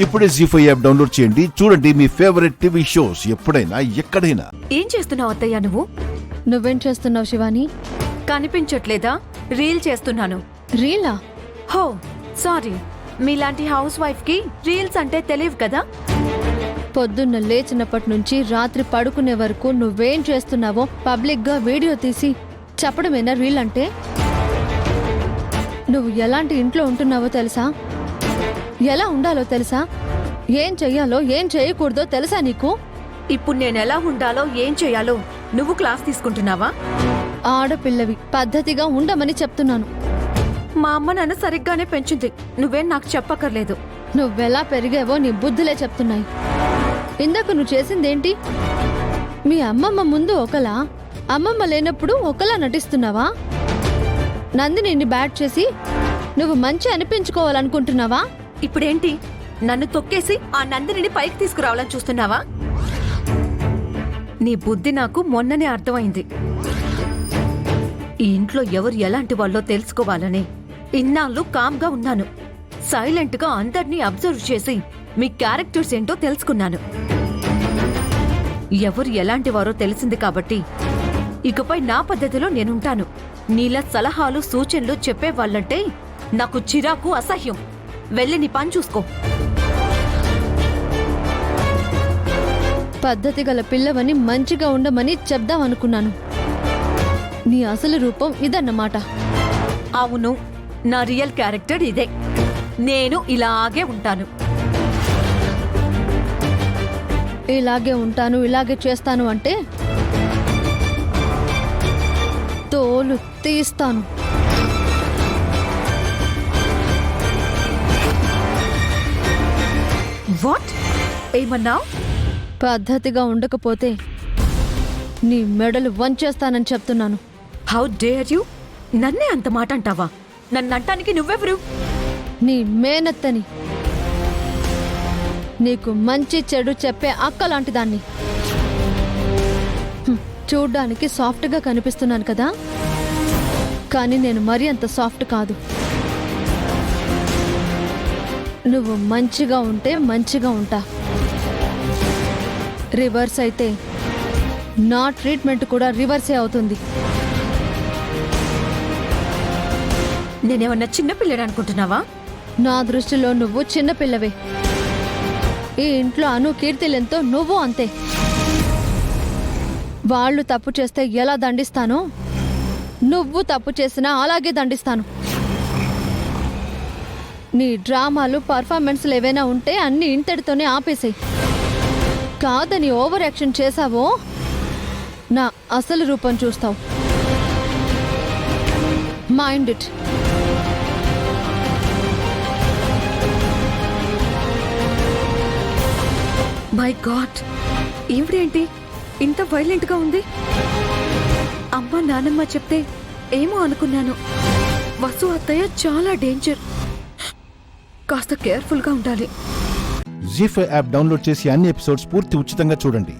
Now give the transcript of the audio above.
ఇప్పుడే జీ5 app download చేయండి. చూడండి మీ ఫేవరెట్ టీవీ షోస్ ఎప్పుడైనా ఎక్కడైనా. ఏం చేస్తున్నావు అత్తయ్య నువ్వు? నువ్వేం చేస్తున్నావు శివాని? కనిపించట్లేదా? రీల్ చేస్తున్నాను. రీలా? హో సారీ, మీలాంటి హౌస్ వైఫ్ కి రీల్స్ అంటే తెలియదు కదా. పొద్దున్న లేచినప్పటి నుంచి రాత్రి పడుకునే వరకు నువ్వేం చేస్తున్నావో పబ్లిక్ గా వీడియో తీసి చెప్పడమేనా రీల్ అంటే? నువ్వు ఎలాంటి ఇంట్లో ఉంటున్నావో తెలుసా? ఎలా ఉండాలో తెలుసా? ఏం చెయ్యాలో ఏం చేయకూడదో తెలుసా నీకు? ఇప్పుడు నేనెలా ఉండాలో ఏం చేయాలో నువ్వు క్లాస్ తీసుకుంటున్నావా? ఆడపిల్లవి పద్ధతిగా ఉండమని చెప్తున్నాను. మా అమ్మ నన్ను సరిగ్గానే పెంచింది, నువ్వేం నాకు చెప్పక్కర్లేదు. నువ్వెలా పెరిగావో నీ బుద్ధులే చెప్తున్నాయి. ఇందాక నువ్వు చేసిందేంటి? మీ అమ్మమ్మ ముందు ఒకలా, అమ్మమ్మ లేనప్పుడు ఒకలా నటిస్తున్నావా? నందిని బ్యాట్ చేసి నువ్వు మంచి అనిపించుకోవాలనుకుంటున్నావా? ఇప్పుడేంటి, నన్ను తొక్కేసి ఆ నందినిని పైకి తీసుకురావాలని చూస్తున్నావా? నీ బుద్ధి నాకు మొన్ననే అర్థమైంది. ఈ ఇంట్లో ఎవరు ఎలాంటి వాళ్ళో తెలుసుకోవాలని ఇన్నాళ్ళు కామ్గా ఉన్నాను. సైలెంట్ గా అందర్నీ అబ్జర్వ్ చేసి మీ క్యారెక్టర్స్ ఏంటో తెలుసుకున్నాను. ఎవరు ఎలాంటి వారో తెలిసింది కాబట్టి ఇకపై నా పద్ధతిలో నేనుంటాను. నీలా సలహాలు సూచనలు చెప్పేవాళ్ళంటే నాకు చిరాకు, అసహ్యం. వెళ్ళి నీ పని చూసుకో. పద్ధతి గల పిల్లవని మంచిగా ఉండమని చెప్దామనుకున్నాను. నీ అసలు రూపం ఇదన్నమాట. అవును, నా రియల్ క్యారెక్టర్ ఇదే. నేను ఇలాగే ఉంటాను. ఇలాగే ఉంటాను, ఇలాగే చేస్తాను అంటే తోలు తీస్తాను. వాట్? ఏమన్నావ్? పద్ధతిగా ఉండకపోతే నీ మెడలు వంచేస్తానని చెప్తున్నాను. How dare you? నన్నే అంత మాట అంటావా? నన్నంటానికి నువ్వెవరు? నీ మేనత్తని. నీకు మంచి చెడు చెప్పే అక్క లాంటి దాన్ని. చూడ్డానికి సాఫ్ట్గా కనిపిస్తున్నాను కదా, కానీ నేను మరీ అంత సాఫ్ట్ కాదు. నువ్వు మంచిగా ఉంటే మంచిగా ఉంటా, రివర్స్ అయితే నా ట్రీట్మెంట్ కూడా రివర్సే అవుతుంది. నేనేమన్నా చిన్నపిల్లడు అనుకుంటున్నావా? నా దృష్టిలో నువ్వు చిన్నపిల్లవే. ఈ ఇంట్లో అను కీర్తిలెంతో నువ్వు అంతే. వాళ్ళు తప్పు చేస్తే ఎలా దండిస్తానో నువ్వు తప్పు చేసినా అలాగే దండిస్తాను. నీ డ్రామాలు, పర్ఫార్మెన్స్లు ఏవైనా ఉంటే అన్ని ఇంతటితోనే ఆపేసాయి. కాదని ఓవర్ యాక్షన్ చేశావో నా అసలు రూపం చూస్తావు. Mind it. మై గాడ్, ఈవిడేంటి ఇంత వైలెంట్ గా ఉంది? అమ్మ నానమ్మ చెప్తే ఏమో అనుకున్నాను. వసు అత్తయ్య చాలా డేంజర్. కాస్త కేర్ఫుల్ గా ఉండాలి. జీ5 యాప్ డౌన్లోడ్ చేసి అన్ని ఎపిసోడ్స్ పూర్తి ఉచితంగా చూడండి.